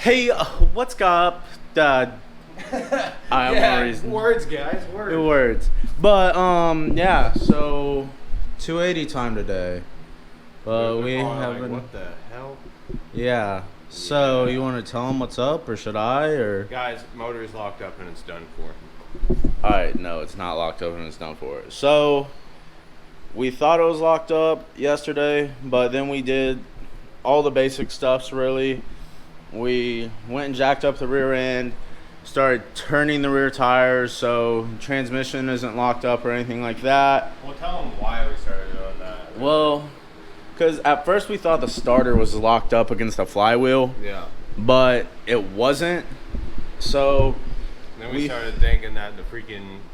Hey, what's up? I have no reason. Words, guys. Words. But yeah. So 280 time today. But we haven't. What the hell? Yeah. So you want to tell them what's up, or should I? Or Guys, motor is locked up and it's done for. all right, no, it's not locked up and it's done for it. So we thought it was locked up yesterday, but then we did all the basic stuffs. Really, we went and jacked up the rear end, started turning the rear tires, so transmission isn't locked up or anything like that. Well, tell them why we started doing that. Well, because at first we thought the starter was locked up against the flywheel, Yeah. but it wasn't. So Then we started thinking that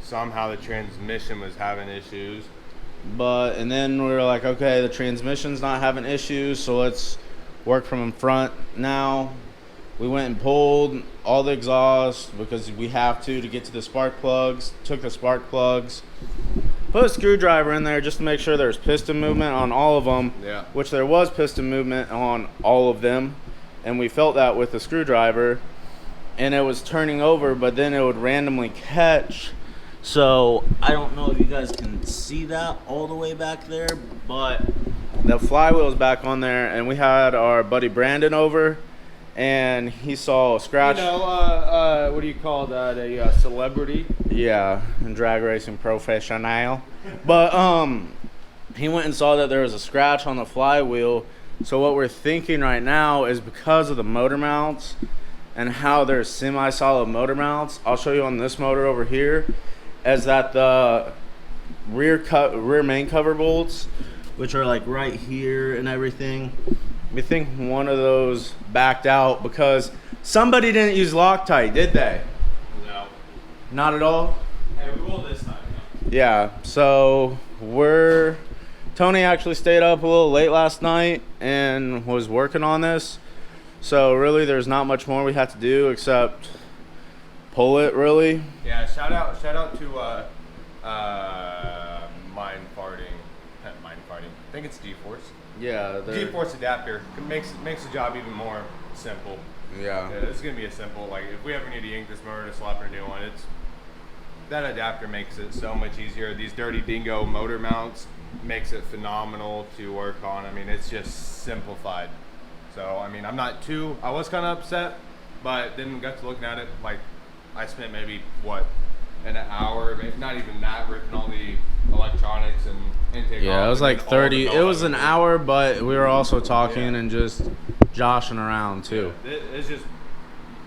somehow the transmission was having issues. and then we were like, okay, the transmission's not having issues, so let's work from in front now. We went and pulled all the exhaust because we have to get to the spark plugs. Took the spark plugs, put a screwdriver in there just to make sure there's piston movement on all of them. Yeah. Which there was piston movement on all of them, and we felt that with the screwdriver, and it was turning over, but then it would randomly catch. So I don't know if you guys can see that all the way back there, but the flywheel is back on there, and we had our buddy Brandon over, and he saw a scratch. What do you call that? A celebrity? Yeah, and drag racing professional. But he went and saw that there was a scratch on the flywheel. So what we're thinking right now is because of the motor mounts and how there's semi-solid motor mounts, I'll show you on this motor over here, is that the rear main cover bolts, which are like right here and everything, we think one of those backed out because somebody didn't use Loctite, did they? No. Not at all? Hey, we will this time. Yeah, so Tony actually stayed up a little late last night and was working on this. So really there's not much more we have to do except pull it, really. Yeah, shout out to Mind Farting. I think it's G-Force. Yeah, G-Force adapter makes the job even more simple. yeah. Yeah, this is gonna be a simple, like, if we ever need to yank this motor to swap in a new one, that adapter makes it so much easier. These Dirty Dingo motor mounts makes it phenomenal to work on. I mean, it's just simplified. So, I mean, I was kind of upset, but then got to looking at it, like, I spent maybe, an hour, maybe not even that, ripping all the electronics and intake off. Yeah, it was and like then all 30. the It was an hour, but we were also talking Yeah. and just joshing around too. It's just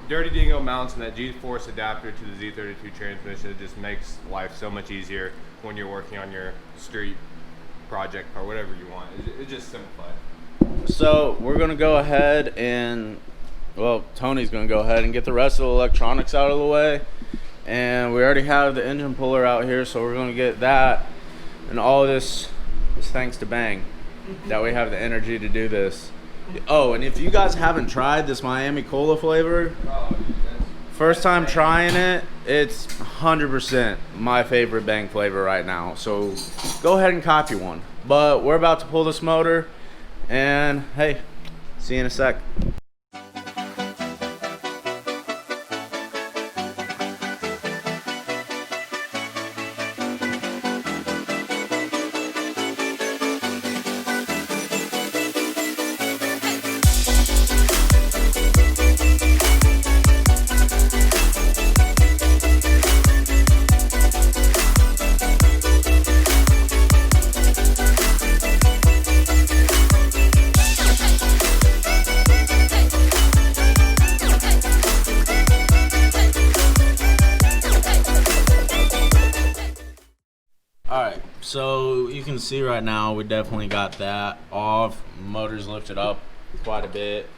Dirty Dingo mounts and that G-Force adapter to the Z32 transmission. It just makes life so much easier when you're working on your street project or whatever you want. It's just simplified. So we're gonna go ahead and, Tony's gonna go ahead and get the rest of the electronics out of the way. And we already have the engine puller out here, so we're gonna get that. And all of this is thanks to Bang that we have the energy to do this. Oh, and if you guys haven't tried this Miami Cola flavor, first time trying it, it's 100% my favorite Bang flavor right now. So go ahead and copy one. But we're about to pull this motor, and hey, see you in a sec. Alright, so you can see right now we definitely got that off. Motor's lifted up quite a bit.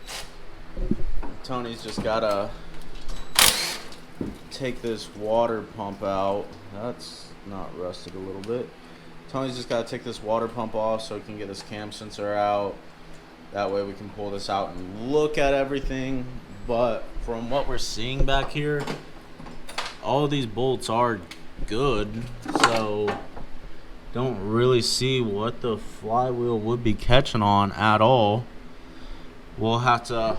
Tony's just gotta take this water pump out. That's not rusted a little bit. Tony's just gotta take this water pump off so he can get this cam sensor out. That way we can pull this out and look at everything. But from what we're seeing back here, all of these bolts are good, so don't really see what the flywheel would be catching on at all. We'll have to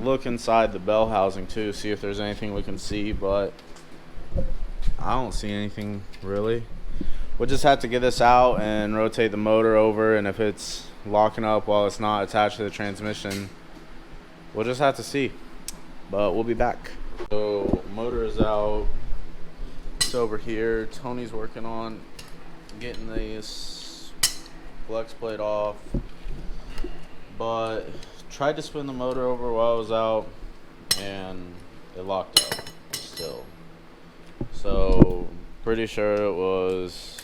look inside the bell housing too, see if there's anything we can see, but I don't see anything really. We'll just have to get this out and rotate the motor over, and if it's locking up while it's not attached to the transmission, we'll just have to see. But we'll be back. So motor is out. It's over here. Tony's working on getting this flex plate off, but tried to spin the motor over while I was out and it locked up still. So pretty sure it was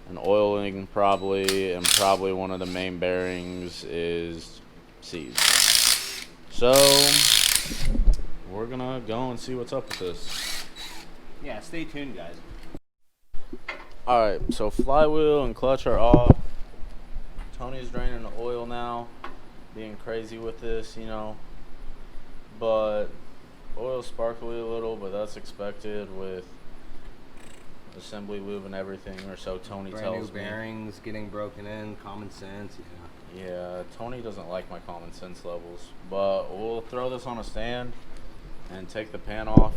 an oiling probably, and probably one of the main bearings is seized. So we're gonna go and see what's up with this. Yeah, stay tuned, guys. Alright, so flywheel and clutch are off. Tony's draining the oil now, being crazy with this, you know. But oil's sparkly a little, but that's expected with assembly lube and everything, or so Tony Brand tells new me. bearings getting broken in, common sense, Yeah, Tony doesn't like my common sense levels, but we'll throw this on a stand and take the pan off,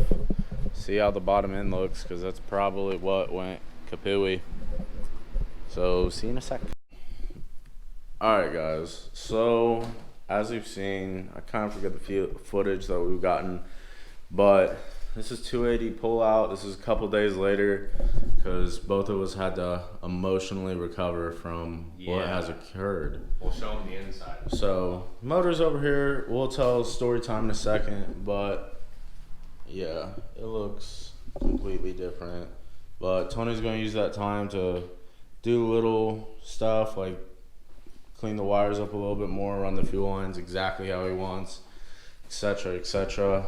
see how the bottom end looks, because that's probably what went kapooey. So see you in a sec. Alright guys, so as you've seen, I kind of forget the footage that we've gotten, but this is 280 pull out. This is a couple days later because both of us had to emotionally recover from what has occurred. We'll show them the inside. So motor's over here. We'll tell story time in a second, but yeah, it looks completely different. But Tony's going to use that time to do little stuff like clean the wires up a little bit more, run the fuel lines exactly how he wants, etc., etc.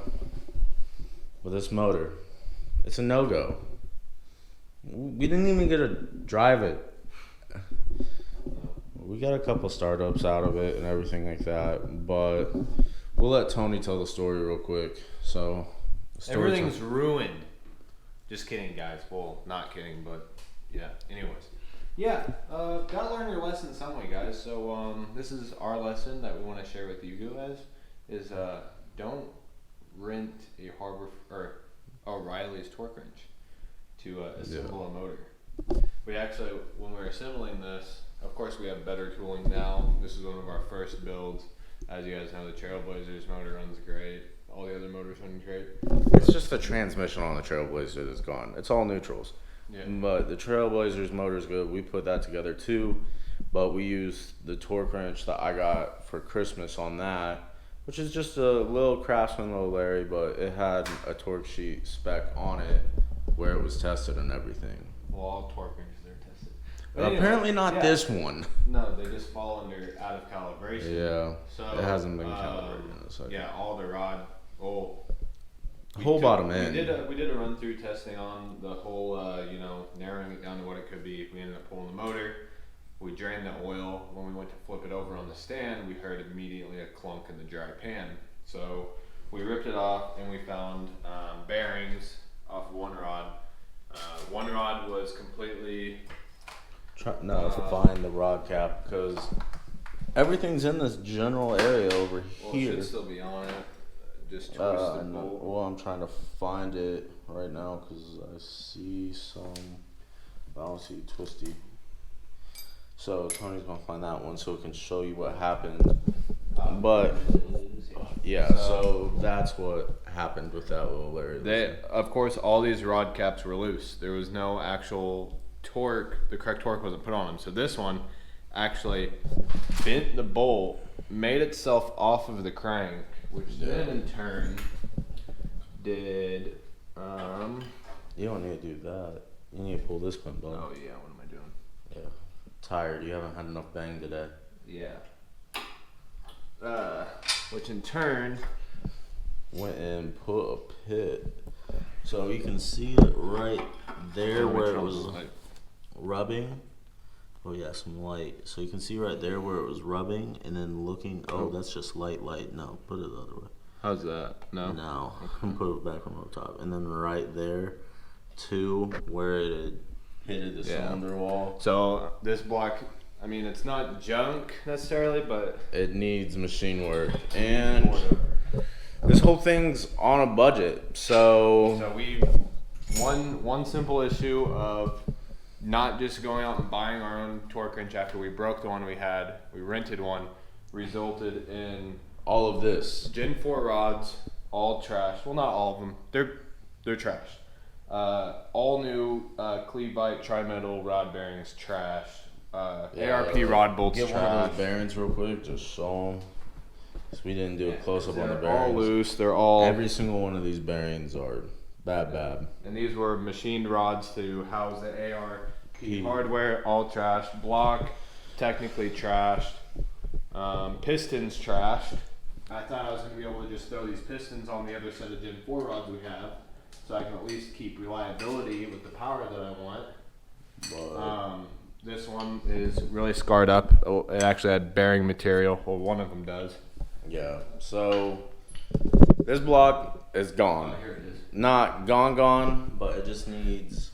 With this motor, it's a no-go. We didn't even get to drive it. We got a couple startups out of it and everything like that, but we'll let Tony tell the story real quick. So Everything's ruined. Just kidding, guys. Well, not kidding, but yeah. Anyways, yeah. Gotta learn your lesson some way, guys. So this is our lesson that we want to share with you guys. Is don't rent a Harbor or O'Reilly's torque wrench to assemble a motor. We actually, when we were assembling this, of course we have better tooling now. This is one of our first builds. As you guys know, the Trailblazers motor runs great. All the other motors run great. it's just the transmission on the Trailblazer that's gone. It's all neutrals. Yeah. But the Trailblazer's motor is good. We put that together too, but we used the torque wrench that I got for Christmas on that, which is just a little Craftsman Little Larry, but it had a torque sheet spec on it where it was tested and everything. Well, all torque wrenches are tested. But apparently not this one. No, they just fall under out of calibration. Yeah, So it hasn't been calibrated in a second. Yeah, all the rod. Oh, Whole bottom end. We did a run through testing on the whole, narrowing it down to what it could be. We ended up pulling the motor. We drained the oil. When we went to flip it over on the stand, we heard immediately a clunk in the dry pan. So we ripped it off and we found bearings off of one rod. One rod was completely. Find the rod cap because everything's in this general area over Well, here. it should still be on it. Just twist the bolt. Well, I'm trying to find it right now because I see some. I don't see twisty. So Tony's gonna find that one so we can show you what happened. But yeah, so that's what happened with that little Larry. Of course, all these rod caps were loose. There was no actual torque. The correct torque wasn't put on them. So this one actually bent the bolt, made itself off of the crank, which then in turn did. You don't need to do that. You need to pull this pin, bud. Oh yeah, what am I doing? Yeah. Tired. You haven't had enough bang today. Yeah. Which in turn Went and put a pit. So you can see it right there where it was rubbing. Oh yeah, some light. So you can see right there where it was rubbing and then looking. Oh, that's just light. No, put it the other way. How's that? No. No, put it back from the top. And then right there, too, where it had hit the cylinder wall. So this block, I mean, it's not junk necessarily, but It needs machine work. And this whole thing's on a budget. So So we one simple issue of not just going out and buying our own torque wrench after we broke the one we had. We rented one, resulted in all of this. Gen 4 rods, all trashed. Well, not all of them. They're trashed. All new Clevite tri-metal rod bearings trashed. ARP rod bolts Get one of trashed. those bearings real quick, just show 'em. 'Cause we didn't do a close up on the They're all bearings. loose. They're all Every single one of these bearings are bad. And these were machined rods to house the ARP P. hardware, all trashed. Block, technically trashed. Pistons trashed. I thought I was going to be able to just throw these pistons on the other set of Gen 4 rods we have, so I can at least keep reliability with the power that I want. But This one is really scarred up. Oh, it actually had bearing material. Well, one of them does. yeah, so this block is gone. Here it is. Not gone, but it just needs.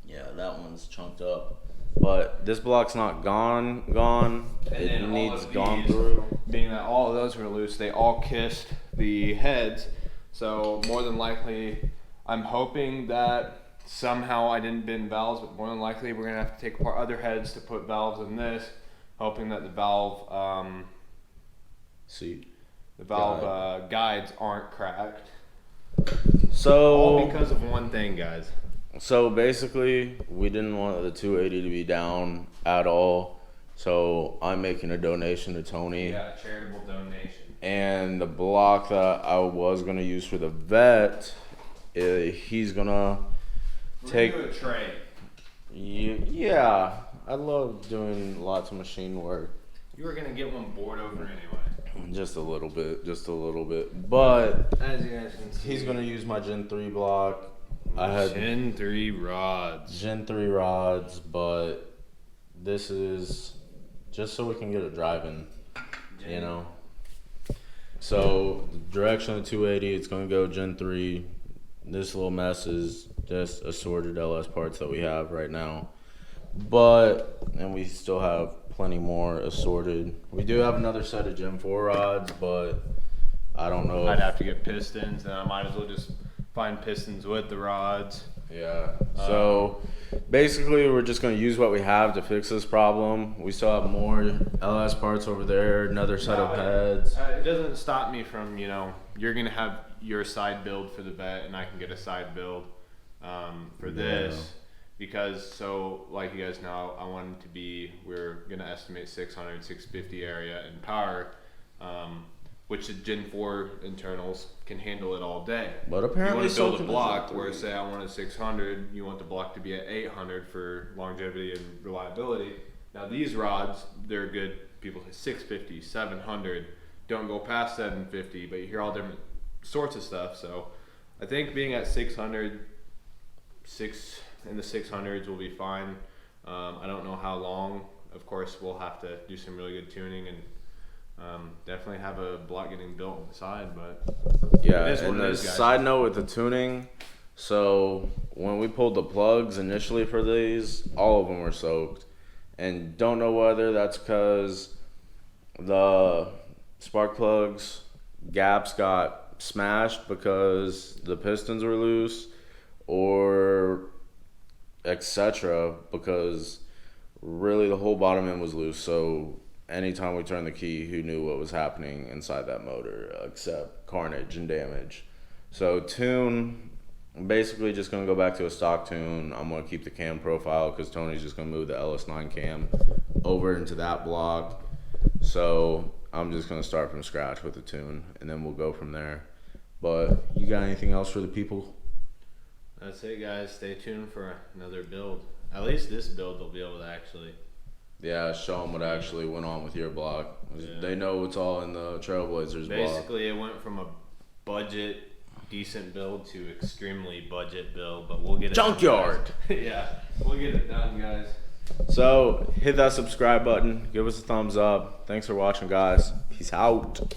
Yeah, that one's chunked up. But this block's not gone. And It then all needs of gone these, through. Being that all of those were loose, they all kissed the heads. So more than likely, I'm hoping that somehow I didn't bend valves, but more than likely we're gonna have to take apart other heads to put valves in this, hoping that the valve See. guides aren't cracked. So All because of one thing, guys. So basically, we didn't want the 280 to be down at all. So I'm making a donation to Tony. Yeah, charitable donation. And the block that I was gonna use for the vet, he's gonna take. We're gonna do a trade. Yeah, I love doing lots of machine work. You were gonna get one bored over anyway. Just a little bit. But As you guys can see, he's gonna use my Gen 3 block. I had Gen 3 rods. Gen 3 rods, but this is just so we can get it driving, you know. So the direction of the 280, it's gonna go Gen 3. This little mess is just assorted LS parts that we have right now, and we still have plenty more assorted. We do have another set of Gen 4 rods, but I don't know. I'd have to get pistons, and I might as well just find pistons with the rods. Yeah. So basically, we're just going to use what we have to fix this problem. We still have more LS parts over there, another set of heads. It doesn't stop me from, you're going to have your side build for the vet, and I can get a side build for this. Because, so, like you guys know, I want it to be, we're going to estimate 600, 650 area and power, which the Gen 4 internals can handle it all day. But apparently, you want to build so a block where, say, I want a 600, you want the block to be at 800 for longevity and reliability. Now, these rods, they're good. People say 650, 700. Don't go past 750, but you hear all different sorts of stuff. So, I think being at 600, in the 600s will be fine. I don't know how long. Of course, we'll have to do some really good tuning and definitely have a block getting built on the side, but Yeah, it is what and it the is, guys. side note with the tuning, so when we pulled the plugs initially for these, all of them were soaked. And don't know whether that's because the spark plugs gaps got smashed because the pistons were loose, or etc. because really the whole bottom end was loose. So anytime we turned the key, who knew what was happening inside that motor except carnage and damage. So tune, basically just going to go back to a stock tune. I'm going to keep the cam profile because Tony's just going to move the LS9 cam over into that block. So I'm just going to start from scratch with the tune, and then we'll go from there. But you got anything else for the people? That's it, guys. Stay tuned for another build. At least this build they'll be able to actually. Yeah, show them what actually went on with your block. Yeah. They know what's all in the Trailblazers block. Basically, it went from a budget, decent build to extremely budget build, but we'll get it Junkyard! done, guys. Yeah, we'll get it done, guys. So hit that subscribe button. Give us a thumbs up. Thanks for watching, guys. Peace out.